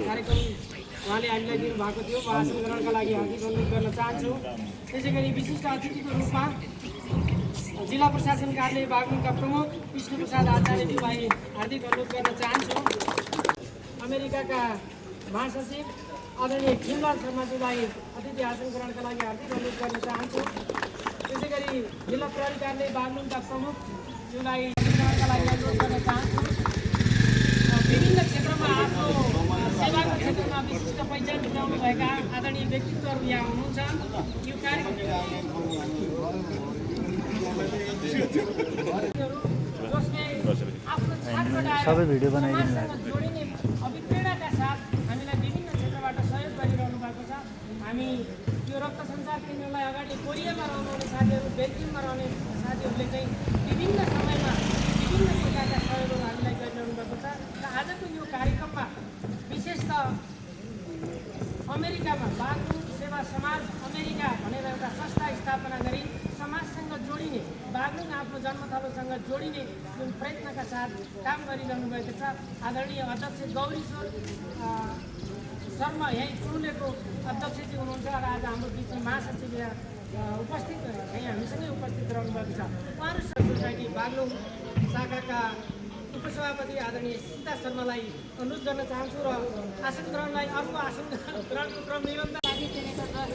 कार्यक्रम उहाँले हामीलाई दिनुभएको थियो भाषण ग्रहणका लागि हार्दिक अनुरोध गर्न चाहन्छु। त्यसै गरी विशिष्ट अतिथिको रूपमा जिल्ला प्रशासन कार्यालय बागलुङका प्रमुख विष्णुप्रसाद आचार्यज्यूलाई हार्दिक अनुरोध गर्न चाहन्छु। अमेरिकाका महासचिव आदरणीय खिमलाल शर्माज्यूलाई अतिथि आसन ग्रहणका लागि हार्दिक अनुरोध गर्न चाहन्छु। त्यसै गरी जिल्ला प्रहरी कार्यालय बागलुङका प्रमुखज्यूलाई ग्रहणका लागि अनुरोध गर्न चाहन्छु। विभिन्न क्षेत्रमा आफ्नो सेवाको क्षेत्रमा विशिष्ट पहिचान जुटाउनुभएका आदरणीय व्यक्तित्वहरू यहाँ हुनुहुन्छ। यो सबै भिडियो बनाइदिनु जोडिने अभिप्रेरणाका साथ हामीलाई विभिन्न क्षेत्रबाट सहयोग गरिरहनु भएको छ। हामी यो रक्त सञ्चार केन्द्रलाई अगाडि कोरियामा रहनुहुने साथीहरू, बेल्जियममा रहने साथीहरूले चाहिँ विभिन्न समयमा विभिन्न प्रकारका सहयोगहरू हामीलाई गरिरहनु भएको छ। र आजको यो कार्यक्रममा विशेषतः अमेरिकामा बागलुङ सेवा समाज अमेरिका भनेर एउटा संस्था स्थापना गरी समाजसँग जोडिने, बागलुङ आफ्नो जन्मथलोसँग जोडिने जुन प्रयत्नका साथ काम गरिरहनु भएको छ। आदरणीय अध्यक्ष गौरीश्वर शर्मा यहीँ चुनेको अध्यक्षजी हुनुहुन्छ र आज हाम्रो बिचमा महासचिव उपस्थित यहीँ हामीसँगै उपस्थित रहनुभएको छ। उहाँहरू सोसाइटी बागलुङ शाखाका उपसभापति आदरणीय सीता शर्मालाई अनुरोध गर्न चाहन्छु र आसन ग्रहणलाई अर्को आसन ग्रहणको क्रम निरन्तर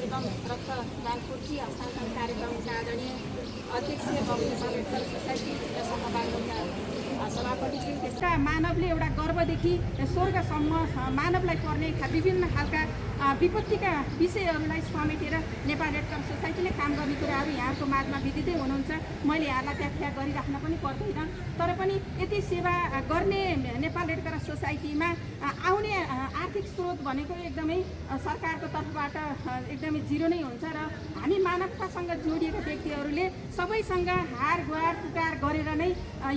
एवं रक्तदान पूर्ति हस्तान्तरण कार्यक्रमका आदरणीय अध्यक्ष बक्सेश्वर अम्बेडकर सोसाइटी बागलुङका सभापति छु। त्यसका मानवले एउटा गर्वदेखि स्वर्गसम्म मानवलाई पर्ने विभिन्न खालका विपत्तिका विषयहरूलाई समेटेर नेपाल रेड क्रस सोसाइटीले काम गर्ने कुराहरू यहाँको माझमा विदितै हुनुहुन्छ। मैले यहाँलाई व्याख्या गरिराख्न पनि पर्दैन, तर पनि यति सेवा गर्ने नेपाल रेड क्रस सोसाइटीमा आउने आर्थिक स्रोत भनेको एकदमै सरकारको तर्फबाट एकदमै जिरो नै हुन्छ र हामी मानवतासँग जोडिएका व्यक्तिहरूले सबैसँग हार गुहार पुकार गरेर नै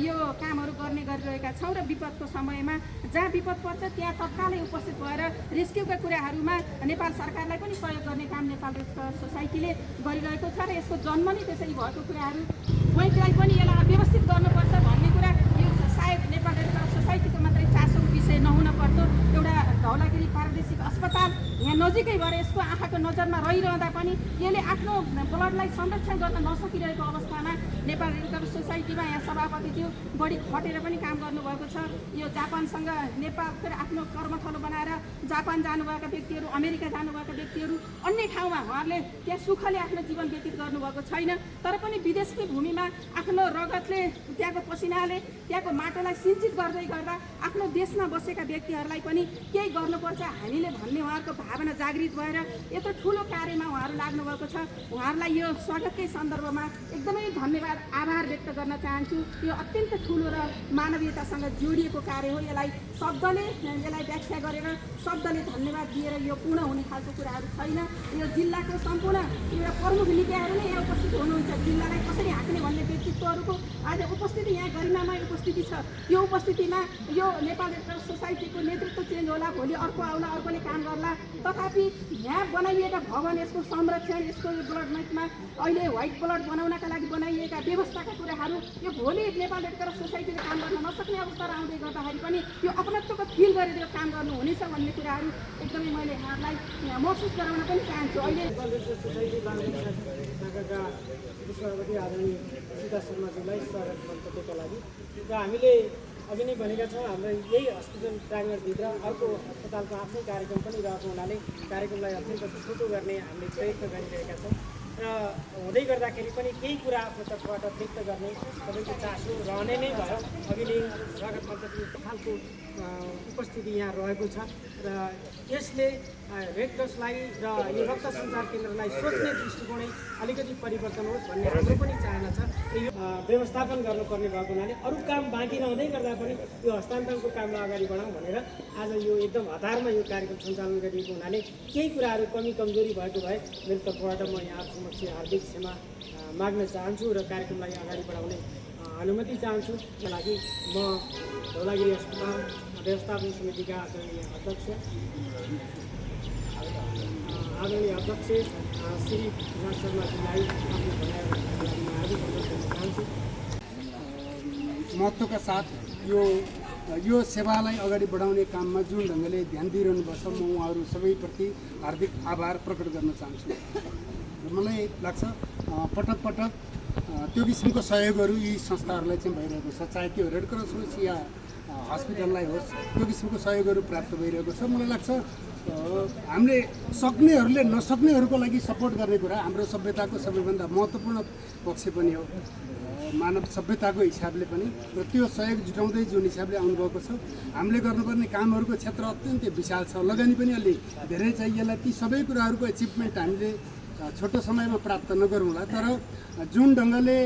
यो कामहरू गर्ने गरिरहेका छौँ र विपदको समयमा जहाँ विपद पर्छ त्यहाँ तत्कालै उपस्थित भएर रेस्क्युका कुराहरूमा नेपाल सरकारलाई पनि सहयोग गर्ने काम नेपाल रेड क्रस सोसाइटीले गरिरहेको छ र यसको जन्म नै त्यसरी भएको कुराहरू बैंकलाई पनि यसलाई व्यवस्थित गर्नुपर्छ भन्ने कुरा यो सायद नेपाल रेड क्रस सोसाइटीको मात्रै चासोको विषय नहुन पर्दो। एउटा धौलागिरी प्रादेशिक अस्पताल यहाँ नजिकै भएर यसको आँखाको नजरमा रहिरहँदा पनि यसले आफ्नो ब्लडलाई संरक्षण गर्न नसकिरहेको अवस्थामा नेपाल रेड क्रस सोसाइटीमा यहाँ सभापति थियो, बढी खटेर पनि काम गर्नुभएको छ। यो जापानसँग नेपाल फेरि आफ्नो कर्मथलो बनाएर जापान जानुभएका व्यक्तिहरू, अमेरिका जानुभएका व्यक्तिहरू, अन्य ठाउँमा उहाँहरूले त्यहाँ सुखले आफ्नो जीवन व्यतीत गर्नुभएको छैन, तर पनि विदेशकै भूमिमा आफ्नो रगतले त्यहाँको पसिनाले त्यहाँको माटोलाई सिञ्चित गर्दै गर्दा आफ्नो देशमा बसेका व्यक्तिहरूलाई पनि केही गर्नुपर्छ हामीले भन्ने उहाँहरूको भावना जागृत भएर यत्रो ठुलो कार्यमा उहाँहरू लाग्नुभएको छ। उहाँहरूलाई यो स्वागतकै सन्दर्भमा एकदमै धन्यवाद आभार व्यक्त गर्न चाहन्छु। यो अत्यन्त ठुलो र मानवीयतासँग जोडिएको कार्य हो। यसलाई शब्दले यसलाई व्याख्या गरेर शब्दले धन्यवाद दिएर यो पूर्ण हुने खालको कुराहरू छैन। यो जिल्लाको सम्पूर्ण एउटा प्रमुख निकायहरू नै यहाँ उपस्थित हुनुहुन्छ। जिल्लालाई कसरी हाँक्ने भन्ने व्यक्तित्वहरूको आज उपस्थिति यहाँ गरिमामय उपस्थिति छ। यो उपस्थितिमा यो नेपाल रेड क्रस सोसाइटीको नेतृत्व चेन्ज होला, भोलि अर्को आउला, अर्कोले काम गर्ला, तथापि यहाँ बनाइएका भवन, यसको संरक्षण, यसको यो ब्लड ब्याङ्कमा अहिले व्हाइट ब्लड बनाउनका लागि बनाइएका व्यवस्थाका कुराहरू यो भोलि नेपाल रेड क्रस सोसाइटीले काम गर्न नसक्ने अवस्था आउँदै गर्दाखेरि पनि यो अपनत्वको फिल गरेर यो काम गर्नुहुनेछ भन्ने कुराहरू एकदमै मैले यहाँलाई महसुस गराउन पनि चाहन्छु। अहिले Nepal red cross society Baglung शाखाका उपसभापति आदरणीय सीता शर्माज्यूलाई स्वागत मन्तव्यका लागि र हामीले अघि नै भनेका छौँ हाम्रो यही हस्पिटल प्राङ्गणभित्र अर्को अस्पतालको आफ्नै कार्यक्रम पनि रहेको हुनाले कार्यक्रमलाई अत्यन्त छोटो गर्ने हामीले प्रयत्न गरिरहेका छौँ र हुँदै गर्दाखेरि पनि केही कुरा आफ्नो तर्फबाट व्यक्त गर्ने सबैको चासो रहने नै भयो। अघि नै स्वागत मन्तव्य खालको उपस्थिति यहाँ रहेको छ र यसले रेड क्रसलाई र यो रक्त सञ्चार केन्द्रलाई सोच्ने दृष्टिकोणै अलिकति परिवर्तन होस् भन्ने हाम्रो पनि चाहना छ। यो व्यवस्थापन गर्नुपर्ने भएको हुनाले अरू काम बाँकी रहँदै गर्दा पनि यो हस्तान्तरणको कामलाई अगाडि बढाउँ भनेर आज यो एकदम हतारमा यो कार्यक्रम सञ्चालन गरिएको हुनाले केही कुराहरू कमी कमजोरी भएको भए मेरो तर्फबाट म यहाँ समक्ष हार्दिक क्षमा माग्न चाहन्छु र कार्यक्रमलाई अगाडि बढाउने अनुमति चाहन्छु। त्यसका लागि म धौलागिरी अस्पताल व्यवस्थापन समितिका आदरणीय अध्यक्ष श्री कुमार शर्माजीलाई आफ्नो भनाइको लागि हार्दिक अनुरोध गर्न चाहन्छु। महत्त्वका साथ यो सेवालाई अगाडि बढाउने काममा जुन ढङ्गले ध्यान दिइरहनुपर्छ म उहाँहरू सबैप्रति हार्दिक आभार प्रकट गर्न चाहन्छु। र मलाई लाग्छ पटक पटक त्यो किसिमको सहयोगहरू यी संस्थाहरूलाई चाहिँ भइरहेको छ, चाहे त्यो रेड क्रस होस् या हस्पिटललाई होस्, त्यो किसिमको सहयोगहरू प्राप्त भइरहेको छ। मलाई लाग्छ हामीले सक्नेहरूले नसक्नेहरूको लागि सपोर्ट गर्ने कुरा हाम्रो सभ्यताको सबैभन्दा महत्त्वपूर्ण पक्ष पनि हो, मानव सभ्यताको हिसाबले पनि। र त्यो सहयोग जुटाउँदै जुन हिसाबले आउनुभएको छ, हामीले गर्नुपर्ने कामहरूको क्षेत्र अत्यन्तै विशाल छ, लगानी पनि अलि धेरै चाहिएला। ती सबै कुराहरूको एचिभमेन्ट हामीले छोटो समयमा प्राप्त नगरौँला, तर जुन ढङ्गले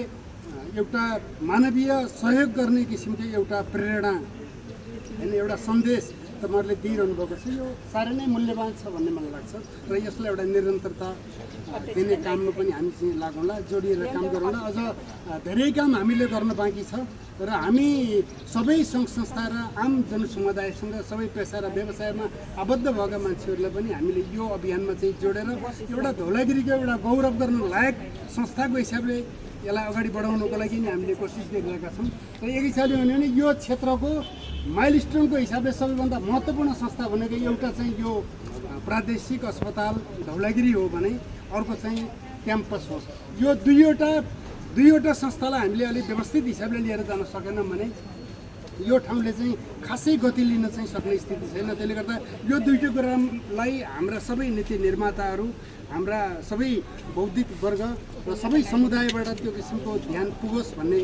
एउटा मानवीय सहयोग गर्ने किसिमको एउटा प्रेरणा होइन, एउटा सन्देश तपाईँहरूले दिइरहनु भएको छ, यो साह्रै नै मूल्यवान छ भन्ने मलाई लाग्छ। र यसलाई एउटा निरन्तरता दिने काममा पनि हामी चाहिँ लागौँला, जोडिएर काम गरौँला। अझ धेरै काम हामीले गर्न बाँकी छ र हामी सबै सङ्घ संस्था र आम जनसमुदायसँग सबै पेसा र व्यवसायमा आबद्ध भएका मान्छेहरूलाई पनि हामीले यो अभियानमा चाहिँ जोडेर एउटा धौलागिरीको एउटा गौरव गर्न लायक संस्थाको हिसाबले यसलाई अगाडि बढाउनको लागि नै हामीले कोसिस गरिरहेका छौँ। र एक हिसाबले भन्यो भने यो क्षेत्रको माइलस्टोनको हिसाबले सबैभन्दा महत्त्वपूर्ण संस्था भनेको एउटा चाहिँ यो प्रादेशिक अस्पताल धौलागिरी हो भने अर्को चाहिँ क्याम्पस हो। यो दुईवटा संस्थालाई हामीले अलिक व्यवस्थित हिसाबले लिएर जान सकेनौँ भने यो ठाउँले चाहिँ खासै गति लिन चाहिँ सक्ने स्थिति छैन। त्यसले गर्दा यो दुईटै कुरालाई हाम्रा सबै नीति निर्माताहरू, हाम्रा सबै बौद्धिक वर्ग र सबै समुदायबाट त्यो किसिमको ध्यान पुगोस् भन्ने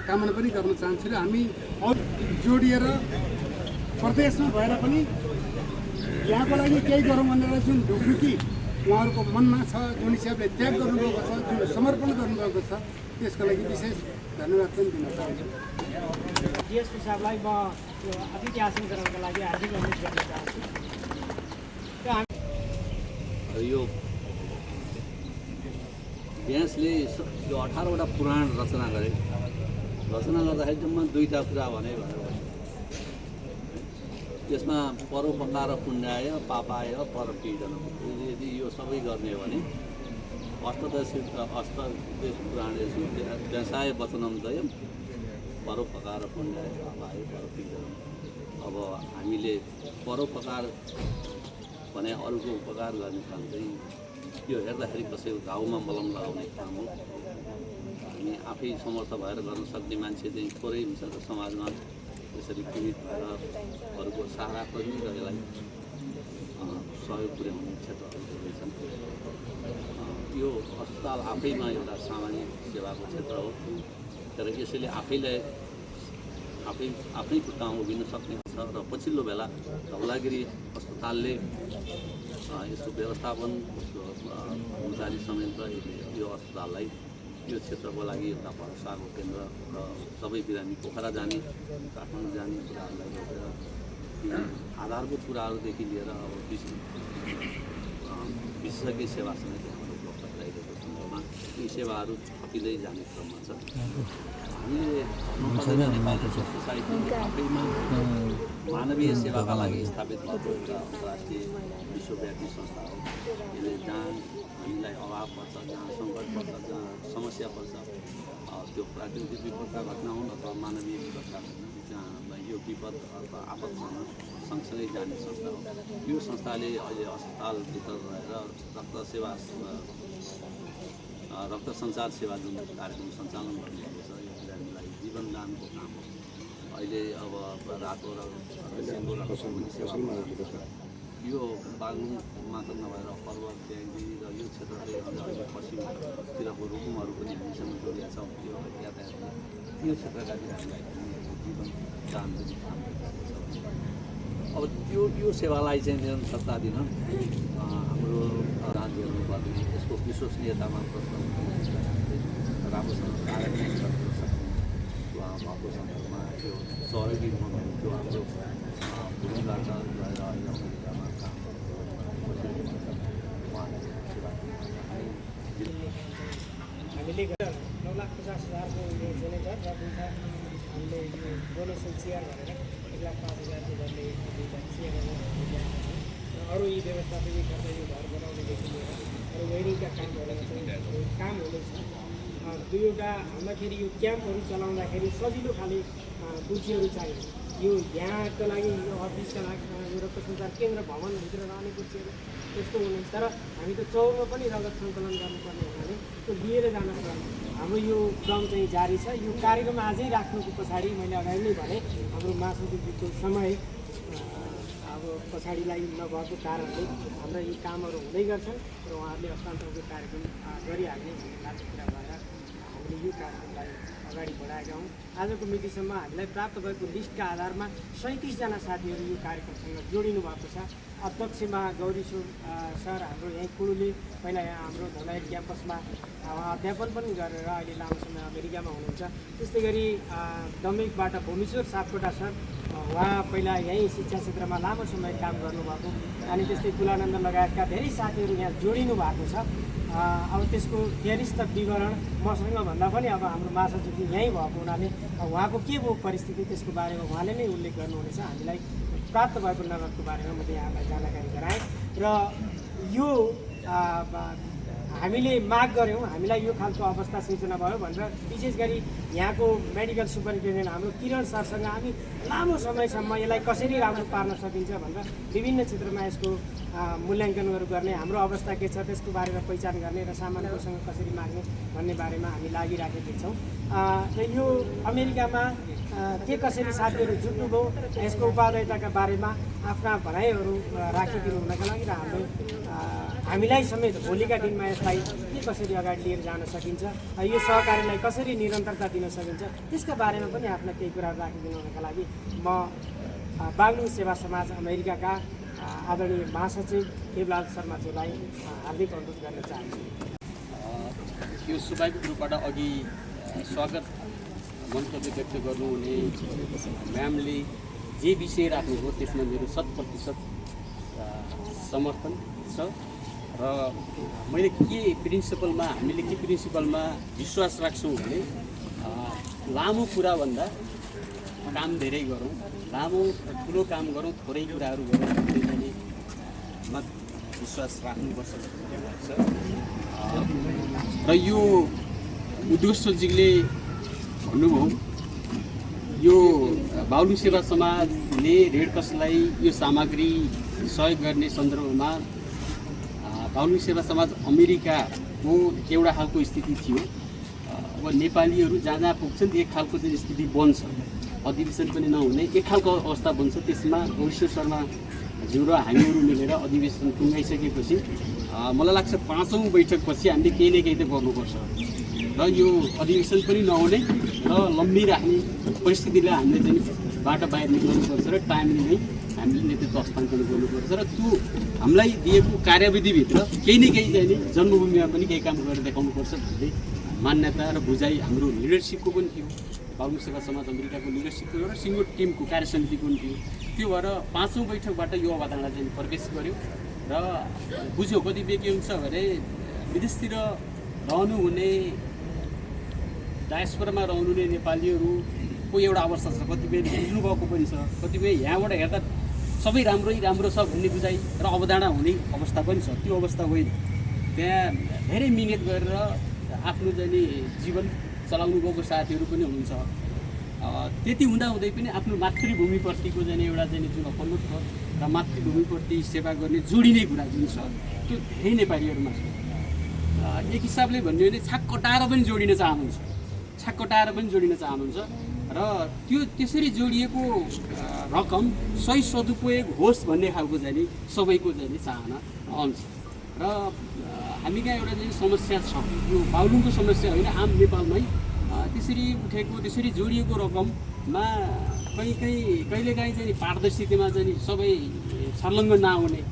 कामना पनि गर्न चाहन्छु। र हामी जोडिएर प्रदेशमा भएर पनि यहाँको लागि केही गरौँ भनेर जुन ढुकढुकी उहाँहरूको मनमा छ, जुन हिसाबले त्याग गर्नुभएको छ, जुन समर्पण गर्नुभएको छ, त्यसको लागि विशेष धन्यवाद पनि दिन चाहन्छु। डिएसपी साहबलाई म यो अतिथि आसन गराउनको लागि हार्दिक अनुरोध गर्न चाहन्छु। यो व्यासले यो 18वटा पुराण रचना गरे। रचना गर्दाखेरि जम्मा दुईवटा कुरा भने यसमा परोपकार पुण्याय पापाय परपीडन, यदि यो सबै गर्ने हो भने अष्टदश पुराणेषु व्यासाय वचनम दयम परोपकार पुण्याय पापाय परपीडन। अब हामीले परोपकार भने अरूको उपकार गर्ने काम चाहिँ यो हेर्दाखेरि कसैको घाउमा मलम लगाउने काम हो। हामी आफै समर्थ भएर गर्न सक्ने मान्छे चाहिँ थोरै हुन्छ र समाजमा यसरी पीडित भएर अरूको सहारा पनि र यसलाई सहयोग पुर्याउने क्षेत्रहरू छन्। यो अस्पताल आफैमा एउटा सामाजिक सेवाको क्षेत्र हो, तर यसैले आफै खुट्टामा उभिन सक्ने छ। र पछिल्लो बेला धौलागिरी अस्पतालले यसको व्यवस्थापन, कर्मचारी समेत यो अस्पताललाई यो क्षेत्रको लागि एउटा भरोसाको केन्द्र र सबै बिरामी पोखरा जाने, काठमाडौँ जाने कुराहरूलाई रोकेर आधारभूत कुराहरूदेखि लिएर अब विशेषज्ञ सेवा समेत हाम्रो उपलब्ध गराइरहेको सन्दर्भमा यी सेवाहरू थपिँदै जाने क्रममा छ। हामीले नेपाल सोसाइटी आफैमा मानवीय सेवाका लागि स्थापित भएको एउटा अन्तर्राष्ट्रिय विश्वव्यापी संस्था हो। यसले जहाँ हामीलाई अभाव पर्छ, जहाँ सङ्कट पर्छ, जहाँ समस्या पर्छ, त्यो प्राकृतिक विपदका घटना हुन् अथवा मानवीय विपदका घटना, जहाँ यो विपद अथवा आपतसँग सँगसँगै जाने संस्था हो। यो संस्थाले अहिले अस्पतालभित्र रहेर रक्त सञ्चार सेवा जुन कार्यक्रम सञ्चालन गर्नुभएको छ, यो बिरामीलाई जीवनदानको काम हो। अहिले अब रातो र सेतो रक्तको सेवा यो बागलुङ मात्र नभएर पर्वत ट्याङ्गी र यो क्षेत्रले अहिले पश्चिमतिरको रुकुमहरू पनि हामीसँग जोडिया छ। यो यातायातमा त्यो क्षेत्रका बिरामीलाई जीवन दान दिने काम गरिरहेको छ। अब यो सेवालाई चाहिँ निरन्तरता दिन हाम्रो राज्यहरू पर्ने यसको विश्वसनीयतामा प्रश्न राम्रोसँग कार्यान्वयन गर्न सक्ने भएको सन्दर्भमा त्यो सहयोगी जो हाम्रो भूमिबाट गएर अहिले अमेरिकामा काम हामीले 9,50,000को यो जेनेरेटर र दुईवटा हामीले यो डोनेसन सेयर गरेर 1,05,000 गर्ने दुईवटा सेयर अरू यी व्यवस्थापन गर्दा यो घर बनाउनेदेखि लिएर अरू वेडिङका कामहरू चाहिँ काम हुँदैछ। दुईवटा हामीलाई यो क्याम्पहरू चलाउँदाखेरि सजिलो खाले कुर्सीहरू चाहियो। यो यहाँको लागि यो अफिसका लागि यो रक्त सञ्चार केन्द्र भवनभित्र रहने कुर्सीहरू त्यस्तो हुनुहुन्छ। तर हामी त चौरमा पनि रगत सङ्कलन गर्नुपर्ने हुनाले त्यो लिएर जान पर्ने। हाम्रो यो क्रम चाहिँ जारी छ। यो कार्यक्रम आजै राख्नुको पछाडि मैले अगाडि नै भने हाम्रो मासुको समय अब पछाडिलाई नभएको कारणले हाम्रा यी कामहरू हुँदै गर्छन् र उहाँहरूले हस्तान्तरको कार्यक्रम गरिहाल्ने भन्ने खालको कुरा भएर हामीले यो कार्यक्रमलाई अगाडि बढाएका हौँ। आजको मितिसम्म हामीलाई प्राप्त भएको लिस्टका आधारमा 37जना साथीहरू यो कार्यक्रमसँग जोडिनु भएको छ। अध्यक्षमा गौरी सर हाम्रो यहीँ कुडुले पहिला यहाँ हाम्रो धौलाइ क्याम्पसमा अध्यापन पनि गरेर अहिले लामो समय अमेरिकामा हुनुहुन्छ। त्यस्तै गरी दमिकबाट भूमेश्वर सापकोटा सर उहाँ पहिला यहीँ शिक्षा क्षेत्रमा लामो समय काम गर्नुभएको। अनि त्यस्तै कुलानन्द लगायतका धेरै साथीहरू यहाँ जोडिनु भएको छ। अब त्यसको ज्ञानिस्त विवरण मसँग भन्दा पनि अब हाम्रो महासचिव यहीँ भएको हुनाले उहाँको के भयो परिस्थिति त्यसको बारेमा उहाँले नै उल्लेख गर्नुहुनेछ। हामीलाई प्राप्त भएको नगदको बारेमा मैले यहाँलाई जानकारी गराएँ र यो हामीले माग गऱ्यौँ। हामीलाई यो खालको अवस्था सिर्जना भयो भनेर विशेष गरी यहाँको मेडिकल सुपरिन्टेन्डेन्ट हाम्रो किरण सरसँग हामी लामो समयसम्म यसलाई कसरी राम्रो पार्न सकिन्छ भनेर विभिन्न क्षेत्रमा यसको मूल्याङ्कनहरू गर्ने, हाम्रो अवस्था के छ त्यसको बारेमा पहिचान गर्ने र सामान्यसँग कसरी माग्ने भन्ने बारेमा हामी लागिराखेका छौँ। र यो अमेरिकामा के कसरी साथीहरू जुट्नुभयो यसको उपादेयताका बारेमा आफ्ना भनाइहरू राखिदिनु हुनका लागि र हामीलाई समेत भोलिका दिनमा यसलाई के कसरी अगाडि लिएर जान सकिन्छ, यो सहकार्यलाई कसरी निरन्तरता दिन सकिन्छ त्यसका बारेमा पनि आफ्ना केही कुराहरू राखिदिनु हुनका लागि म बागलुङ सेवा समाज अमेरिकाका आदरणीय महासचिव देवलाल शर्माज्यूलाई हार्दिक अनुरोध गर्न चाहन्छु। यो स्वाभाविक रूपबाट अघि स्वागत मन्तव्य व्यक्त गर्नुहुने म्यामले जे विषय राख्नुभयो त्यसमा मेरो 100% समर्थन छ र मैले हामीले के प्रिन्सिपलमा विश्वास राख्छौँ भने लामो कुराभन्दा काम धेरै गरौँ, ठुलो काम गरौँ, थोरै कुराहरू गरौँ भन्ने विश्वास राख्नुपर्छ भन्ने लाग्छ। र यो उद्घोषजीले भन्नुभयो यो बागलुङ सेवा समाजले रेडक्रसलाई यो सामग्री सहयोग गर्ने सन्दर्भमा बागलुङ सेवा समाज अमेरिकाको एउटा खालको स्थिति थियो। अब नेपालीहरू जहाँ जहाँ पुग्छन् एक खालको चाहिँ स्थिति बन्छ, अधिवेशन पनि नहुने एक खालको अवस्था बन्छ। त्यसमा गौरीश्वर शर्माज्यू र हामीहरू मिलेर अधिवेशन टुङ्गाइसकेपछि मलाई लाग्छ 5औं बैठकपछि हामीले केही न केही त गर्नुपर्छ र यो अधिवेशन पनि नहुने र लम्बिराख्ने परिस्थितिलाई हामीले चाहिँ बाटो बाहिर निकाल्नुपर्छ र टाइमली नै हामीले नेतृत्व हस्तान्तरण गर्नुपर्छ र त्यो हामीलाई दिएको कार्यविधिभित्र केही न केही चाहिँ नि जन्मभूमिमा पनि केही काम गरेर देखाउनुपर्छ भन्ने मान्यता र बुझाइ हाम्रो लिडरसिपको पनि थियो। बागलुङ सेवा समाज अमेरिकाको लिडरसिपको र सिङ्गो टिमको कार्य समितिको पनि थियो। त्यो भएर 5औं बैठकबाट यो अवधारणा चाहिँ प्रवेश गर्यो र बुझ्यो कतिपय के हुन्छ भने विदेशतिर रहनुहुने डायस्पोरामा रहनुहुने नेपालीहरूको एउटा अवस्था छ, कतिपय बुझ्नुभएको पनि छ, कतिपय यहाँबाट हेर्दा सबै राम्रो छ भन्ने बुझाइ र अवधारणा हुने अवस्था पनि छ। त्यो अवस्था होइन, त्यहाँ धेरै मिहिनेत गरेर आफ्नो चाहिँ जीवन चलाउनु गएको साथीहरू पनि हुनुहुन्छ। त्यति हुँदाहुँदै पनि आफ्नो मातृभूमिप्रतिको चाहिँ एउटा चाहिँ जुन अपलोड छ र मातृभूमिप्रति सेवा गर्ने जोडिने कुरा जुन छ त्यो धेरै नेपालीहरूमा छ। एक हिसाबले भन्यो भने छाक कटाएर पनि जोडिन चाहनुहुन्छ र त्यो त्यसरी जोडिएको रकम सही सदुपयोग होस् भन्ने खालको चाहिँ सबैको चाहिँ चाहना आउँछ। र हामी कहाँ एउटा चाहिँ समस्या छ, यो बागलुङको समस्या होइन, आम नेपालमै त्यसरी उठेको त्यसरी जोडिएको रकममा कहिलेकाहीँ चाहिँ पारदर्शितामा चाहिँ सबै संलग्न नहुने,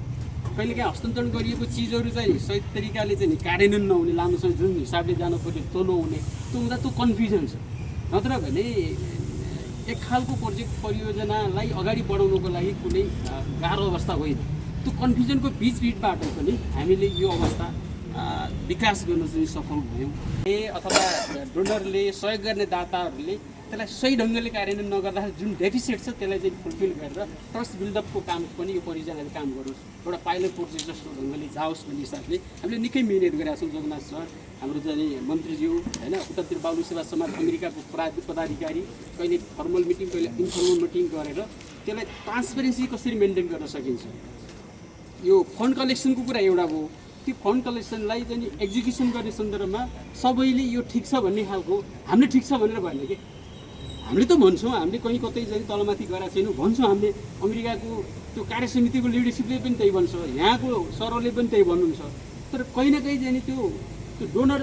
कहिलेकाहीँ हस्तान्तरण गरिएको चिजहरू चाहिँ सही तरिकाले चाहिँ कार्यान्वयन नहुने, लामो समय जुन हिसाबले जानु पर्यो त्यो नहुने, त्यो हुँदा त्यो कन्फ्युजन छ। नत्र भने एक खालको प्रोजेक्ट परियोजनालाई अगाडि बढाउनको लागि कुनै गाह्रो अवस्था होइन। त्यो कन्फ्युजनको बिचबाट पनि हामीले यो अवस्था विकास गर्न चाहिँ सफल भयौँ। अथवा डोनरले सहयोग गर्ने दाताहरूले त्यसलाई सही ढङ्गले कार्यान्वयन नगर्दाखेरि जुन डेफिसिट छ त्यसलाई चाहिँ फुलफिल गरेर ट्रस्ट बिल्डअपको काम पनि यो परियोजनाले काम गरोस्, एउटा पाइलट प्रोजेक्ट जस्तो ढङ्गले जाओस् भन्ने हिसाबले हामीले निकै मिहिनेत गरेका छौँ। जगन्नाथ सर, हाम्रो चाहिँ मन्त्रीज्यू होइन, उतातिर बाबु सेवा समाज अमेरिकाको पदाधिकारी, कहिले फर्मल मिटिङ कहिले इन्फर्मल मिटिङ गरेर त्यसलाई ट्रान्सपेरेन्सी कसरी मेन्टेन गर्न सकिन्छ। यो फन्ड कलेक्सनको कुरा एउटा भयो, त्यो फन्ड कलेक्सनलाई चाहिँ एक्जिक्युसन गर्ने सन्दर्भमा सबैले यो ठिक छ भन्ने खालको, हामीले ठिक छ भनेर भएन कि, हामीले त भन्छौँ, हामीले कहीँ कतै चाहिँ तलमाथि गराएको छैनौँ भन्छौँ। हामीले अमेरिकाको त्यो कार्य समितिको लिडरसिपले पनि त्यही भन्छ, यहाँको सरले पनि त्यही भन्नुहुन्छ। तर कहीँ न कहीँ चाहिँ त्यो डोनर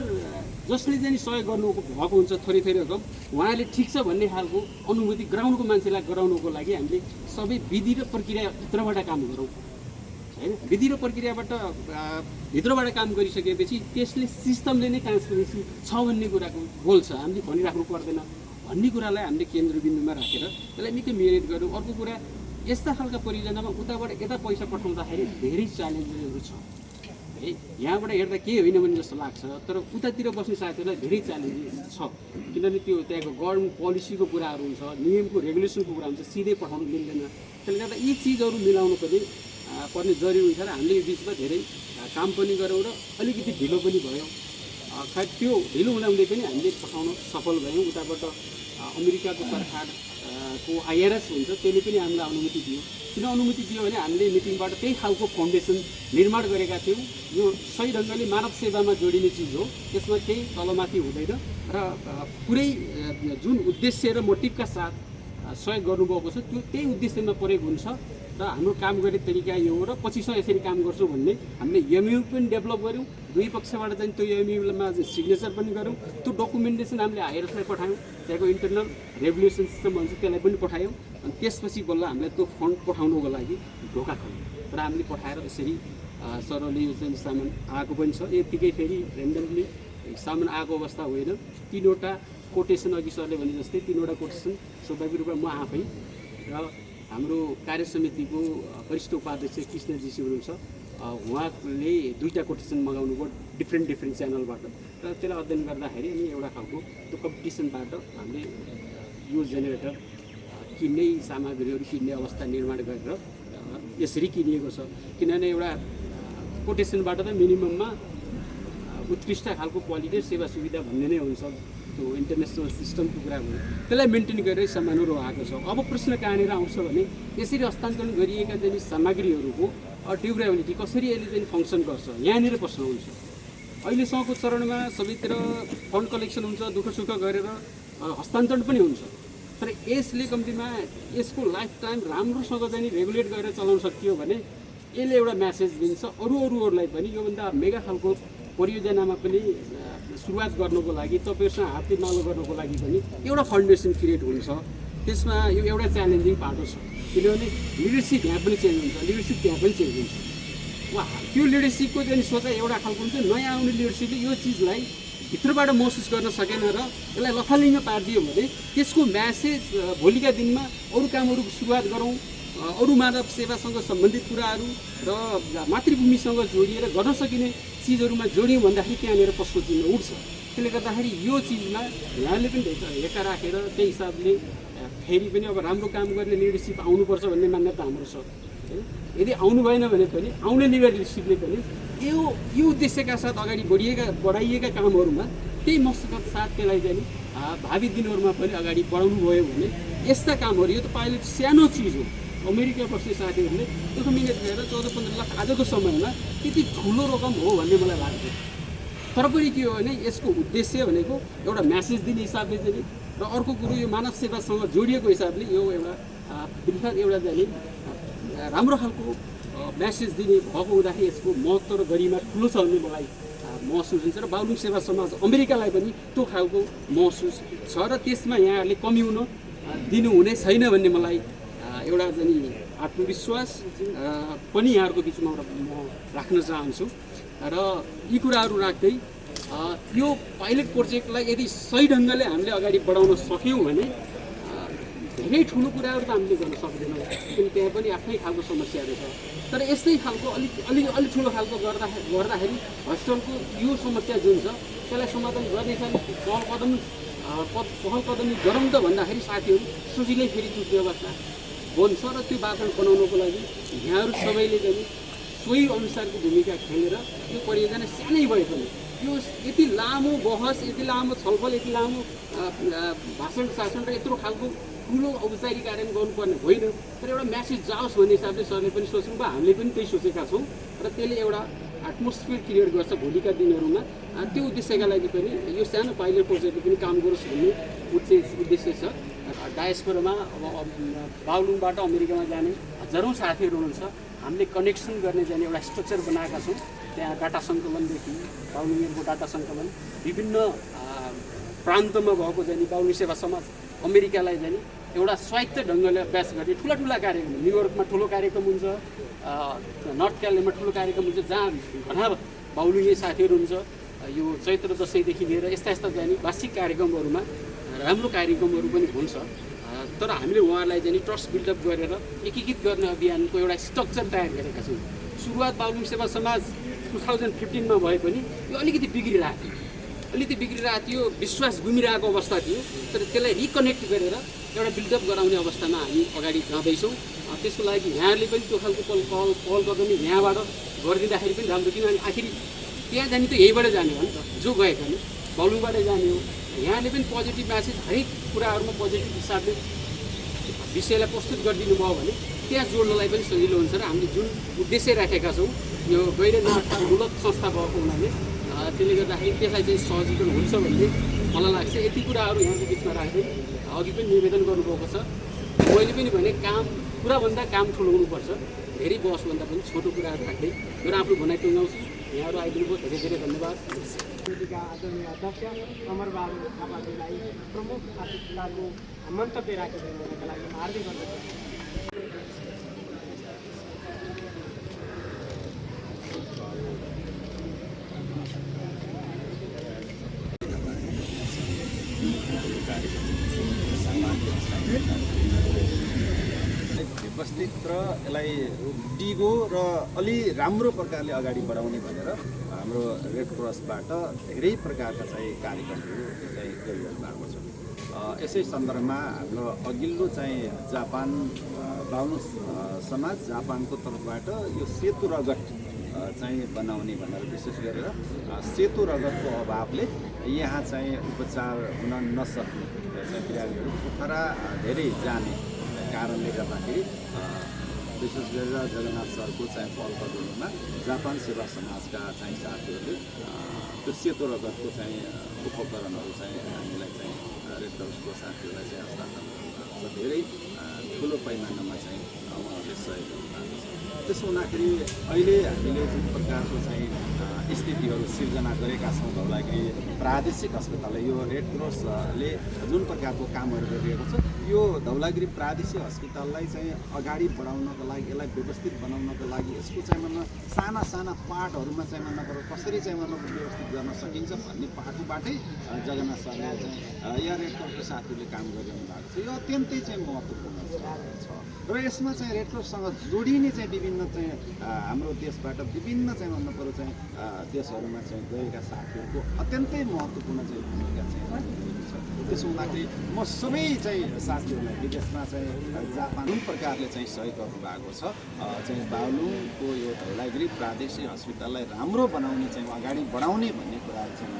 जसले चाहिँ सहयोग गर्नु भएको हुन्छ थोरै रकम, उहाँले ठिक छ भन्ने खालको अनुभूति ग्राउन्डको मान्छेलाई गराउनुको लागि हामीले सबै विधि र प्रक्रियाभित्रबाट काम गरौँ होइन। विधि र प्रक्रियाबाट भित्रबाट काम गरिसकेपछि त्यसले सिस्टमले नै ट्रान्सपेरेन्सी छ भन्ने कुराको बोल्छ, हामीले भनिराख्नु पर्दैन भन्ने कुरालाई हामीले केन्द्रबिन्दुमा राखेर त्यसलाई निकै मिहिनेत गऱ्यौँ। अर्को कुरा, यस्ता खालका परियोजनामा उताबाट यता पैसा पठाउँदाखेरि धेरै च्यालेन्जेसहरू छ है। यहाँबाट हेर्दा केही होइन भने जस्तो लाग्छ, तर उतातिर बस्ने साथीहरूलाई धेरै च्यालेन्जेस छ, किनभने त्यो त्यहाँको गभर्मेन्ट पोलिसीको कुराहरू हुन्छ, नियमको रेगुलेसनको कुरा हुन्छ, सिधै पठाउनु मिल्दैन। त्यसले गर्दा यी चिजहरू मिलाउनु पर्ने जरुरी छ र हामीले यो बिचमा धेरै काम पनि गऱ्यौँ र अलिकति ढिलो पनि भयो। खै त्यो ढिलो हुँदाहुँदै पनि हामीले पठाउन सफल भयौँ। उताबाट अमेरिकाको सरकारको IRS हुन्छ, त्यसले पनि हामीलाई अनुमति दियो। किन अनुमति दियो भने हामीले मिटिङबाट त्यही खालको फाउन्डेसन निर्माण गरेका थियौँ। यो सही ढङ्गले मानव सेवामा जोडिने चिज हो, त्यसमा केही तलमाथि हुँदैन र पुरै जुन उद्देश्य र मोटिभका साथ सहयोग गर्नुभएको छ त्यो त्यही उद्देश्यमा प्रयोग हुन्छ र हाम्रो काम गर्ने तरिका यो हो। र पछिसम्म यसरी काम गर्छौँ भन्ने हामीले MOU पनि डेभलप गऱ्यौँ, दुई पक्षबाट चाहिँ त्यो MOU-मा चाहिँ सिग्नेचर पनि गऱ्यौँ। त्यो डकुमेन्टेसन हामीले IRS-लाई पठायौँ, त्यहाँको इन्टरनल रेगुलेसन सिस्टम भन्छ त्यसलाई पनि पठायौँ। अनि त्यसपछि बल्ल हामीले त्यो फन्ड पठाउनुको लागि ढोका खोल्यौँ र हामीले पठाएर यसरी सरले यो चाहिँ सामान आएको पनि छ। यत्तिकै फेरि रेन्डमली सामान आएको अवस्था होइन, 3वटा कोटेसन, अघि सरले भने जस्तै 3वटा कोटेसन स्वाभाविक रूपमा म आफै र हाम्रो कार्य समितिको वरिष्ठ उपाध्यक्ष कृष्णजी हुनुहुन्छ, उहाँले 2टा कोटेसन मगाउनु भयो डिफ्रेन्ट च्यानलबाट र त्यसलाई अध्ययन गर्दाखेरि अनि एउटा खालको त्यो कम्पिटिसनबाट हामीले यो जेनेरेटर किन्ने सामग्रीहरू किन्ने अवस्था निर्माण गरेर यसरी किनिएको छ। किनभने एउटा कोटेसनबाट त मिनिमममा उत्कृष्ट खालको क्वालिटी सेवा सुविधा भन्ने नै हुन्छ, त्यो इन्टरनेसनल सिस्टमको कुरा हो, त्यसलाई मेन्टेन गरेर सामानहरू आएको छ। अब प्रश्न कहाँनिर आउँछ भने यसरी हस्तान्तरण गरिएका चाहिँ सामग्रीहरूको ड्युरेबिलिटी कसरी यसले चाहिँ फङ्सन गर्छ, यहाँनिर प्रश्न हुन्छ। अहिलेसम्मको चरणमा सबैतिर फन्ड कलेक्सन हुन्छ, दुःख सुख गरेर हस्तान्तरण पनि हुन्छ, तर यसले कम्तीमा यसको लाइफ टाइम राम्रोसँग चाहिँ रेगुलेट गरेर चलाउन सकियो भने यसले एउटा म्यासेज दिन्छ अरूहरूलाई पनि। योभन्दा मेगा खालको परियोजनामा पनि सुरुवात गर्नुको लागि, तपाईँहरूसँग हातेमालो गर्नुको लागि पनि एउटा फाउन्डेसन क्रिएट हुन्छ। त्यसमा यो एउटा च्यालेन्जिङ पाटो छ, किनभने लिडरसिप यहाँ पनि चेन्ज हुन्छ, लिडरसिप त्यहाँ पनि चेन्ज हुन्छ। त्यो लिडरसिपको चाहिँ सोचाइ एउटा खालको हुन्छ, नयाँ आउने लिडरसिपले यो चिजलाई भित्रबाट महसुस गर्न सकेन र यसलाई लथालिङ्ग पारिदियो भने त्यसको म्यासेज भोलिका दिनमा अरू कामहरूको सुरुवात गरौँ, अरू मानव सेवासँग सम्बन्धित कुराहरू र मातृभूमिसँग जोडिएर गर्न सकिने चिजहरूमा जोड्यौँ भन्दाखेरि त्यहाँनिर प्रश्न चिन्ह उठ्छ। त्यसले गर्दाखेरि यो चिजमा यहाँले पनि हेका राखेर त्यही हिसाबले फेरि पनि अब राम्रो काम गर्ने लिडरसिप आउनुपर्छ भन्ने मान्यता हाम्रो छ। यदि आउनु भएन भने पनि आउने लिडरसिपले पनि यो उद्देश्यका साथ अगाडि बढाइएका कामहरूमा त्यही मकसदका साथ त्यसलाई चाहिँ भावी दिनहरूमा पनि अगाडि बढाउनु भयो भने यस्ता कामहरू, यो त पाइलट सानो चिज हो, अमेरिका बस्ने साथीहरूले त्यो मिहिनेत गरेर 14-15 लाख आजको समयमा त्यति ठुलो रकम हो भन्ने मलाई लाग्छ। तर पनि के हो भने यसको उद्देश्य भनेको एउटा म्यासेज दिने हिसाबले चाहिँ र अर्को कुरो यो मानव सेवासँग जोडिएको हिसाबले यो एउटा चाहिँ राम्रो खालको म्यासेज दिने भएको हुँदाखेरि यसको महत्त्व र गरिमा ठुलो छ भन्ने मलाई महसुस हुन्छ र बागलुङ सेवा समाज अमेरिकालाई पनि त्यो खालको महसुस छ र त्यसमा यहाँहरूले कमी हुन दिनुहुने छैन भन्ने मलाई एउटा चाहिँ आत्मविश्वास पनि यहाँहरूको बिचमा म राख्न चाहन्छु। र यी कुराहरू राख्दै यो पाइलट प्रोजेक्टलाई यदि सही ढङ्गले हामीले अगाडि बढाउन सक्यौँ भने धेरै ठुलो कुराहरू त हामीले गर्न सक्दैनौँ, किन त्यहाँ पनि आफ्नै खालको समस्याहरू छ। तर यस्तै खालको अलिक ठुलो खालको गर्दाखेरि हस्पिटलको यो समस्या जुन छ त्यसलाई समाधान गर्ने खालको पहल कदम पहल कदमी गरौँ त भन्दाखेरि साथीहरू सजिलै फेरि त्यो व्यवस्था बन्छ र त्यो वातावरण बनाउनको लागि यहाँहरू सबैले चाहिँ सोही अनुसारको भूमिका खेलेर यो परियोजना सानै भए पनि यो यति लामो बहस, यति लामो छलफल, यति लामो भाषण शासन र यत्रो खालको ठुलो औपचारिक कार्य गर्नुपर्ने होइन, तर एउटा म्यासेज जाओस् भन्ने हिसाबले सरले पनि सोच्नु भयो, हामीले पनि त्यही सोचेका छौँ र त्यसले एउटा एटमोस्फियर क्रिएट गर्छ भोलिका दिनहरूमा। त्यो उद्देश्यका लागि पनि यो सानो पाइलट प्रोजेक्टले पनि काम गरोस् भन्ने उद्देश्य छ। डायस्पोरामा अब बागलुङबाट अमेरिकामा जाने हजारौँ साथीहरू हुनुहुन्छ, हामीले कनेक्सन गर्ने जाने एउटा स्ट्रक्चर बनाएका छौँ। त्यहाँ डाटा सङ्कलनदेखि बागलुङको डाटा सङ्कलन, विभिन्न प्रान्तमा भएको जाने बागलुङ सेवा समाज अमेरिकालाई जाने एउटा स्वायत्त ढङ्गले अभ्यास गर्ने ठुला कार्यक्रम, न्युयोर्कमा ठुलो कार्यक्रम हुन्छ, नर्थ क्यारोलाइनामा ठुलो कार्यक्रम हुन्छ, जहाँ घना बागलुङे साथीहरू हुन्छ। यो चैत्र दसैँदेखि लिएर यस्ता जाने वार्षिक कार्यक्रमहरूमा राम्रो कार्यक्रमहरू पनि हुन्छ। तर हामीले उहाँहरूलाई चाहिँ ट्रस्ट बिल्डअप गरेर एकीकृत गर्ने अभियानको एउटा स्ट्रक्चर तयार गरेका छौँ। सुरुवात बागलुङ सेवा समाज 2015मा भए पनि यो अलिकति बिग्रिरहेको थियो, विश्वास गुमिरहेको अवस्था थियो। तर त्यसलाई रिकनेक्ट गरेर एउटा बिल्डअप गराउने अवस्थामा हामी अगाडि जाँदैछौँ। त्यसको लागि यहाँहरूले पनि त्यो खालको पहल कदमी यहाँबाट गरिदिँदाखेरि पनि राम्रो, किनभने आखिर त्यहाँ जाने त यहीँबाट जाने हो नि त, जो गए पनि बागलुङबाटै जाने हो। यहाँले पनि पोजिटिभ म्यासेज हरेक कुराहरूमा पोजिटिभ हिसाबले विषयलाई प्रस्तुत गरिदिनु भयो भने त्यहाँ जोड्नलाई पनि सजिलो हुन्छ। र हामीले जुन उद्देश्य राखेका छौँ यो गैर नाटकमूलक संस्था भएको हुनाले त्यसले गर्दाखेरि त्यसलाई चाहिँ सजिलो हुन्छ भन्ने मलाई लाग्छ। यति कुराहरू यहाँको बिचमा राख्दै अघि पनि निवेदन गर्नुभएको छ। मैले पनि भने कुराभन्दा काम ठुलो हुनुपर्छ, धेरै बहसभन्दा पनि छोटो कुराहरू राख्दै मेरो आफ्नो भनाइ टुङ्गाउँछु। यहाँहरू आइदिनुभयो, धेरै धन्यवाद। समितिका आदरणीय अध्यक्ष अमरबहादुर थापाजीलाई प्रमुख अतिथिको मन्तव्य राखिदिनुका लागि हार्दिक धन्यवाद। व्यवस्थित र यसलाई डिगो र अलि राम्रो प्रकारले अगाडि बढाउने भनेर हाम्रो रेड क्रसबाट धेरै प्रकारका चाहिँ कार्यक्रमहरू चाहिँ गरिरहनु भएको छ। यसै सन्दर्भमा हाम्रो अघिल्लो चाहिँ जापान बागलुङ समाज जापानको तर्फबाट यो सेतु रगत चाहिँ बनाउने भनेर विशेष गरेर सेतु रगतको अभावले यहाँ चाहिँ उपचार हुन नसक्ने बिरामीहरू पोखरा धेरै जाने कारणले गर्दाखेरि विशेष गरेर जगन्नाथ सरको चाहिँ पहल कदमीमा जापान सेवा समाजका चाहिँ साथीहरूले त्यो सेतो रगतको चाहिँ उपकरणहरू चाहिँ हामीलाई चाहिँ रेड क्रसको साथीहरूलाई चाहिँ हस्तान्तरण गर्नु धेरै ठुलो पैमानामा चाहिँ उहाँहरूले सहयोग गर्नुभएको छ। त्यसो हुँदाखेरि अहिले हामीले जुन प्रकारको चाहिँ स्थितिहरू सिर्जना गरेका छौँ धौलागिरी प्रादेशिक अस्पतालले यो रेड क्रसले जुन प्रकारको कामहरू गरिरहेको छ यो धौलागिरी प्रादेशिक अस्पताललाई चाहिँ अगाडि बढाउनको लागि यसलाई व्यवस्थित बनाउनको लागि यसको चाहिँ साना साना पार्टहरूमा चाहिँ कसरी चाहिँ व्यवस्थित गर्न सकिन्छ भन्ने पाटोबाटै जगन्नाथ सरले चाहिँ यहाँ रेड क्रसको साथीहरूले काम गरिरहनु भएको छ। यो अत्यन्तै चाहिँ महत्त्वपूर्ण छ र यसमा चाहिँ रेड क्रससँग जोडिने चाहिँ विभिन्न चाहिँ हाम्रो देशबाट विभिन्न चाहिँ भन्नु पर्यो चाहिँ देशहरूमा चाहिँ गएका साथीहरूको अत्यन्तै महत्त्वपूर्ण चाहिँ भूमिका चाहिँ छ। त्यसो हुँदाखेरि म सबै चाहिँ साथीहरूलाई विदेशमा चाहिँ जापान जुन प्रकारले चाहिँ सहयोग गर्नुभएको छ चाहिँ बागलुङको यो धौलागिरी प्रादेशिक अस्पताललाई राम्रो बनाउने चाहिँ अगाडि बढाउने भन्ने कुराहरू चाहिँ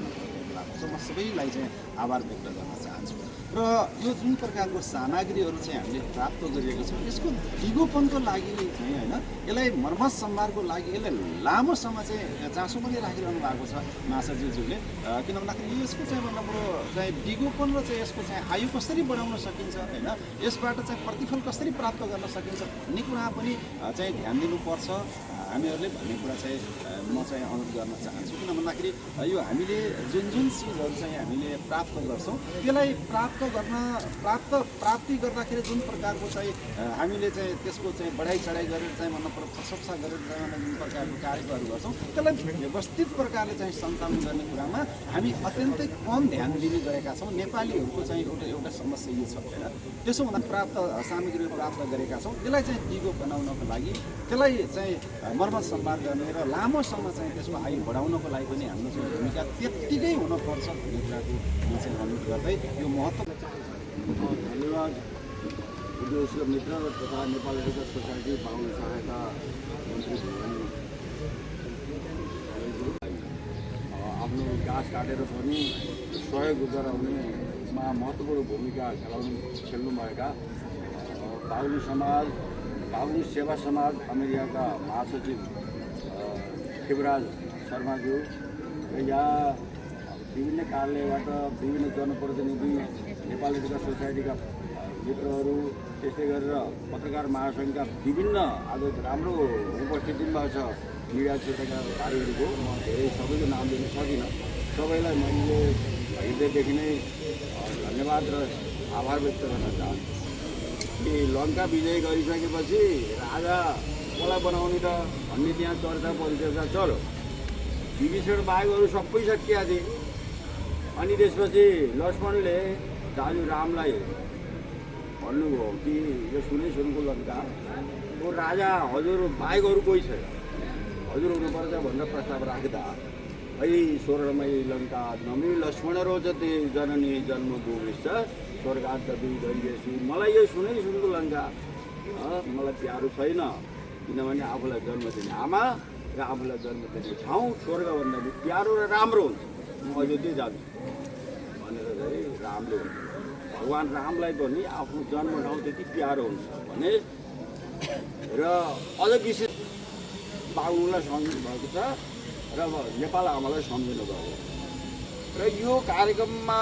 भएको छ। म सबैलाई चाहिँ आभार व्यक्त गर्न चाहन्छु र यो जुन प्रकारको सामग्रीहरू चाहिँ हामीले प्राप्त गरिएको छौँ यसको दिगोपनको लागि चाहिँ होइन यसलाई मर्मत सम्भारको लागि यसलाई लामो समय चाहिँ चासो पनि राखिरहनु भएको छ महासचिवज्यूले। किन भन्दाखेरि यसको चाहिँ भन्नु चाहिँ दिगोपन र चाहिँ यसको चाहिँ आयु कसरी बढाउन सकिन्छ होइन यसबाट चाहिँ प्रतिफल कसरी प्राप्त गर्न सकिन्छ भन्ने कुरा पनि चाहिँ ध्यान दिनुपर्छ हामीहरूले भन्ने कुरा चाहिँ म चाहिँ अनुरोध गर्न चाहन्छु। किन भन्दाखेरि यो हामीले जुन चिजहरू चाहिँ हामीले प्राप्त गर्छौँ त्यसलाई प्राप्ति गर्दाखेरि जुन प्रकारको चाहिँ हामीले चाहिँ त्यसको चाहिँ बढाइ चढाइ गरेर चाहिँ भन्नुपर्ने प्रशंसा गरेर चाहिँ जुन प्रकारको कार्यहरू गर्छौँ त्यसलाई व्यवस्थित प्रकारले चाहिँ सञ्चालन गर्ने कुरामा हामी अत्यन्तै कम ध्यान दिने गरेका छौँ। नेपालीहरूको चाहिँ एउटा समस्या यो छ होइन त्यसो हुँदा प्राप्त सामग्रीहरू प्राप्त गरेका छौँ त्यसलाई चाहिँ दिगो बनाउनको लागि त्यसलाई चाहिँ म मर्मत सम्वाद गर्ने र लामोसम्म चाहिँ त्यसको आयु बढाउनको लागि पनि हाम्रो चाहिँ भूमिका त्यत्तिकै हुनुपर्छ भन्ने कुराको म चाहिँ अनुरोध गर्दै यो महत्त्व धन्यवाद उद्योगका मित्र तथा नेपाल एडुकेसन सोसाइटी बाहुन सहायता मन्त्री आफ्नो गाछ काटेर पनि सहयोग गराउनेमा महत्त्वपूर्ण भूमिका खेल्नुभएका बाहुन समाज बाहुन सेवा समाज अमेरिकाका महासचिव शिवराज शर्माज्यू र यहाँ विभिन्न कार्यालयबाट विभिन्न जनप्रतिनिधि नेपाल एडुकेसन सोसाइटीका मित्रहरू त्यस्तै गरेर पत्रकार महासङ्घका विभिन्न आज राम्रो उपस्थितिमा छ मिडिया क्षेत्रका भाइहरूको म धेरै सबैको नाम लिन सकिनँ। सबैलाई मैले हृदयदेखि नै धन्यवाद र आभार व्यक्त गर्न चाहन्छु कि लङ्का विजय गरिसकेपछि राजा कसलाई बनाउने त भन्ने त्यहाँ चर्चा परिचर्चा चल्यो। विभीषण बाहेक अरू सबै सकिया थिए। अनि त्यसपछि लक्ष्मणले दाजु रामलाई भन्नुभयो कि यो सुनको लङ्का वो राजा हजुर बाहेक अरू कोही छैन, हजुर हुनुपर्छ भनेर प्रस्ताव राख्दा अहिले 16 मई लङ्का नमी लक्ष्मण रोचते जननी जन्मभूमिश्च स्वर्गात् गइएपछि मलाई यो सुनको लङ्का मलाई प्यारो छैन, किनभने आफूलाई जन्म दिने आमा र आफूलाई जन्म दिने ठाउँ स्वर्गभन्दा पनि प्यारो र राम्रो हुन्छ, म अयोध्या जान्छु भनेर चाहिँ रामले भगवान् रामलाई पनि आफ्नो जन्म ठाउँ त्यति प्यारो हुन्छ भने र अझ विशेष बाबुलाई सम्झिनु भएको छ र नेपाल आमालाई सम्झिनु भएको र यो कार्यक्रममा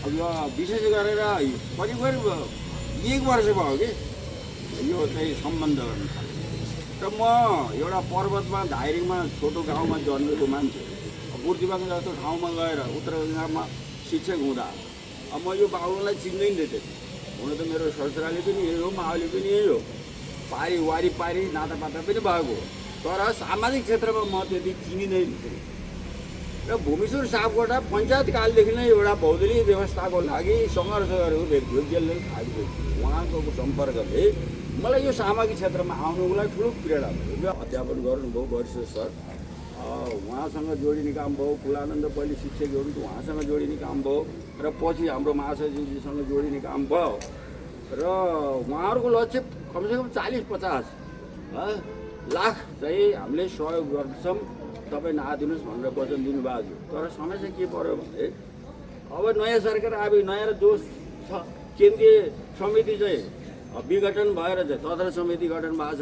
अब विशेष गरेर करिब 1 वर्ष भयो कि यो चाहिँ सम्बन्ध गर्नु र म एउटा पर्वतमा धाइरिङमा छोटो गाउँमा जन्मेको मान्छे बुर्तिबाङ जस्तो ठाउँमा गएर उत्तर गङ्गामा शिक्षक हुँदा अब म यो बाबुलाई चिन्दैन थिएँ। हुन त मेरो ससुराले पनि यही हो, माओली पनि यही हो, पारी वारिपारी नातापाता पनि भएको, तर सामाजिक क्षेत्रमा म त्यति चिनिँदैन थिएँ। र भूमिश्वर सापकोटा पञ्चायतकालदेखि नै एउटा भौगोलिक व्यवस्थाको लागि सङ्घर्ष गरेको व्यक्ति हो, जसले खाएको उहाँको सम्पर्कले मलाई यो सामाजिक क्षेत्रमा आउनुको लागि ठुलो प्रेरणा भयो। अध्यापन गर्नुभयो वरिष्ठ सर, उहाँसँग जोडिने काम भयो। कुलानन्द पहिले शिक्षक हुनुहुन्थ्यो, उहाँसँग जोडिने काम भयो र पछि हाम्रो महासचिवजीसँग जोडिने काम भयो र उहाँहरूको लक्ष्य कमसेकम 40-50 लाख चाहिँ हामीले सहयोग गर्छौँ, तपाईँ नआदिनुहोस् भनेर वचन दिनुभएको थियो। तर समस्या के पर्यो भने अब नयाँ सरकार आयो, नयाँ र जोस छ, केन्द्रीय समिति चाहिँ विघटन भएर चाहिँ तन्त्र समिति गठन भएको छ,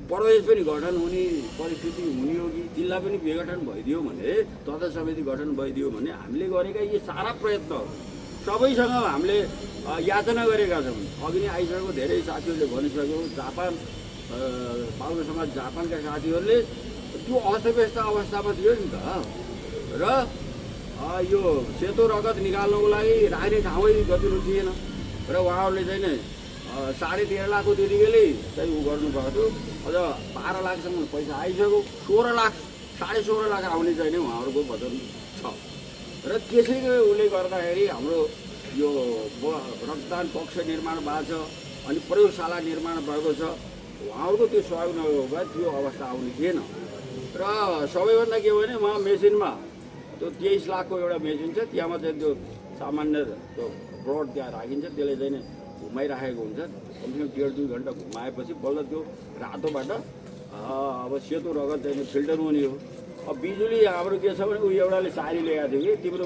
प्रदेश पनि गठन हुने परिस्थिति हुने हो कि जिल्ला पनि विघटन भइदियो भने, तन्त्र समिति गठन भइदियो भने हामीले गरेका यी सारा प्रयत्नहरू सबैसँग हामीले याचना गरेका छौँ। अघि नै आइसकेको धेरै साथीहरूले भनिसक्यो, जापान बाहुन समाज जापानका साथीहरूले त्यो अस्तव्यस्त अवस्थामा थियो नि त र यो सेतो रगत निकाल्नको लागि राख्ने ठाउँै गतिलो थिएन र उहाँहरूले चाहिँ नि 13.5 लाखको त्यतिखेरै चाहिँ उ गर्नुभएको थियो। अझ 12 लाखसम्म पैसा आइसक्यो, 16 लाख 16.5 लाख आउने चाहिँ नै उहाँहरूको वचन छ र त्यसैले उसले गर्दाखेरि हाम्रो यो रक्तदान कक्ष निर्माण भएको छ, अनि प्रयोगशाला निर्माण भएको छ। उहाँहरूको त्यो सहयोग नभएको भए त्यो अवस्था आउने थिएन र सबैभन्दा के भने उहाँ मेसिनमा त्यो 23 लाखको एउटा मेसिन छ, त्यहाँमा चाहिँ त्यो सामान्य त्यो ब्रड त्यहाँ राखिन्छ, त्यसले चाहिँ नि घुमाइराखेको हुन्छ। कमसेकम 1.5-2 घन्टा घुमाएपछि बल्ल त्यो रातोबाट अब सेतो रगत चाहिँ फिल्टर हुने हो। अब बिजुली हाम्रो के छ भने ऊ एउटाले सारी ल्याएको थियो कि तिम्रो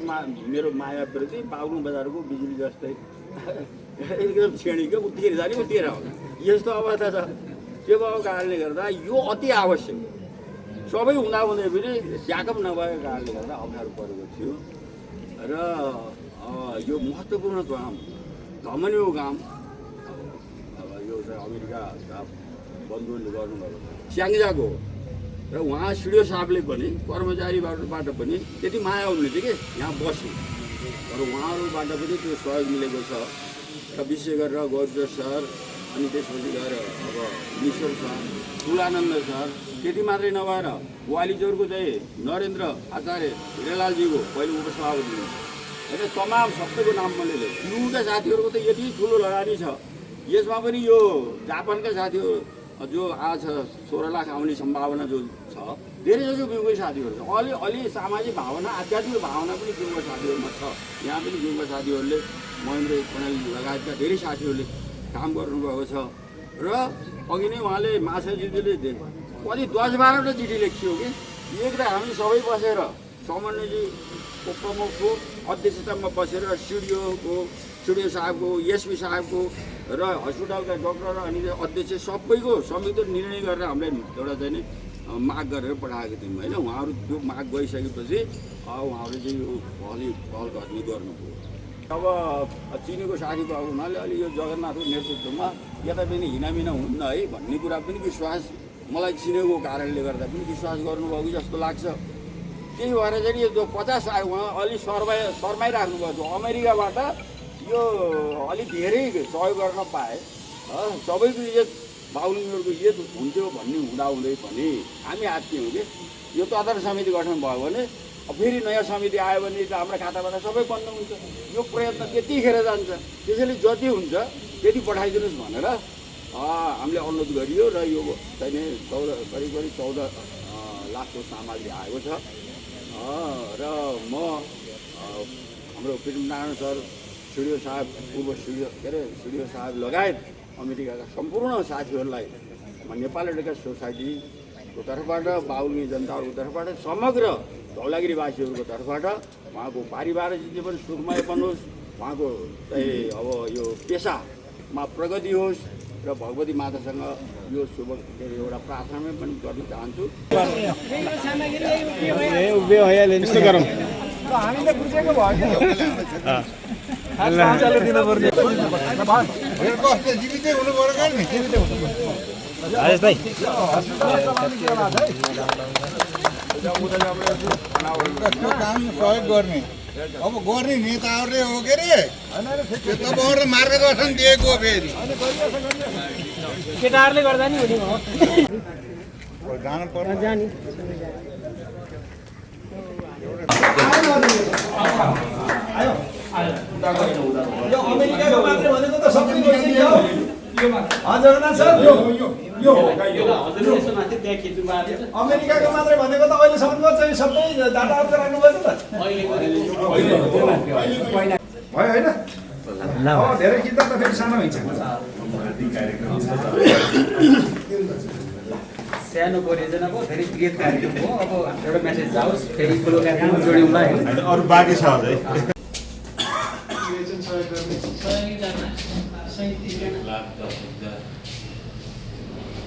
मेरो मायाप्रति बाग्लुङ बजारको बिजुली जस्तै एकदम छेडीको उतिएर जाने उतिएर आउने यस्तो अवस्था छ। त्यो भएको कारणले गर्दा यो अति आवश्यक, सबै हुँदाहुँदै पनि ब्याकअप नभएको कारणले गर्दा अप्ठ्यारो परेको थियो र यो महत्त्वपूर्ण काम धमनीय काम अब यो चाहिँ अमेरिकाका बन्धुहरूले गर्नुभएको स्याङ्जाको र उहाँ सिडिओ साहबले पनि कर्मचारीबाट पनि त्यति माया हुनुहुन्थ्यो कि यहाँ बस्ने, तर उहाँहरूबाट पनि त्यो सहयोग मिलेको छ र विशेष गरेर गौरजोर सर, अनि त्यसपछि गएर अब ईश्वर सर, कुलानन्द सर, त्यति मात्रै नभएर ग्वालीचौरको चाहिँ नरेन्द्र आचार्य हिरेलालजीको पहिले उपसभापति र तमाम सबैको नाम मैले लिएँ। युका साथीहरूको त यति ठुलो लगानी छ, यसमा पनि यो जापानका साथीहरू जो आज 16 लाख आउने सम्भावना जो छ धेरैजसो गुरुङकै साथीहरू छ। अलि सामाजिक भावना आध्यात्मिक भावना पनि गुरुङका साथीहरूमा छ। यहाँ पनि गुरुङका साथीहरूले महेन्द्र प्रणाली लगायतका धेरै साथीहरूले काम गर्नुभएको छ र अघि नै उहाँले माछाजीले कति 10-12वटा चिठी लेखियो कि एक त हामी सबै बसेर समन्वयजीको प्रमुखको अध्यक्षतामा बसेर सिडिओ साहबको एसपी साहबको र हस्पिटलका डक्टर अनि अध्यक्ष सबैको संयुक्त निर्णय गरेर हामीले एउटा चाहिँ नि माग गरेर पठाएको थियौँ होइन। उहाँहरू त्यो माग गइसकेपछि उहाँहरूले चाहिँ यो पहल गर्नुभयो। अब चिनीको साथी भएको हुनाले अलि यो जगन्नाथको नेतृत्वमा यता पनि हिनामिना हुन्न है भन्ने कुरा पनि विश्वास मलाई चिनेको कारणले गर्दा पनि विश्वास गर्नुभयो कि जस्तो लाग्छ। त्यही भएर चाहिँ यो 50 उहाँ अलि शर्माइराख्नु भएको छ। अमेरिकाबाट यो अलिक धेरै सहयोग गर्न पाए सबैको इज्जत बाहुलीहरूको इज्जत हुन्थ्यो भन्ने हुँदाहुँदै पनि हामी हात्थ्यौँ कि यो तदर समिति गठन भयो भने फेरि नयाँ समिति आयो भने त हाम्रो खाताबाट सबै बन्द हुन्छ। यो प्रयत्न त्यतिखेर जान्छ। त्यसैले जति हुन्छ त्यति पठाइदिनुहोस् भनेर हामीले अनुरोध गरियो र यो चाहिँ करिब 14 लाखको सामग्री आएको छ र म हाम्रो पृथ्वीनारायण सर सिडिओ साहब पूर्व सिडिओ साहब लगायत अमेरिकाका सम्पूर्ण साथीहरूलाई नेपाल रेडक्रस सोसाइटीको तर्फबाट बाहुल्ने जनताहरूको तर्फबाट समग्र धौलागिरीवासीहरूको तर्फबाट उहाँको पारिवारिक जीवन सुखमय बनोस्, उहाँको चाहिँ अब यो पेसामा प्रगति होस् र भगवती मातासँग यो शुभ एउटा प्रार्थना पनि गर्न चाहन्छु। हामीले बुझेको भयो काम प्रयोग गर्ने अब गर्ने नेताहरूले हो के अरे तपाईँहरूले मार्गदर्शन दिएको फेरि केटाहरूले गर्दा नि हुने जानु पर्छ जानी यो अमेरिकाको मात्रै भनेको त सबै भइसक्यो जगन्नाथ सर अमेरिकाको मात्रै भनेको त अहिलेसम्मको चाहिँ सबै डाटाहरू त राख्नुभएको त भयो होइन धेरै किताब त फेरि सानो हुन्छ सानो परियोजना भयो फेरि बृहत कार्यक्रम हो। अब एउटा मेसेज जाओस् फेरि ठुलो कार्यक्रम जोड्यौँला। अरू बाँकी छ अझै।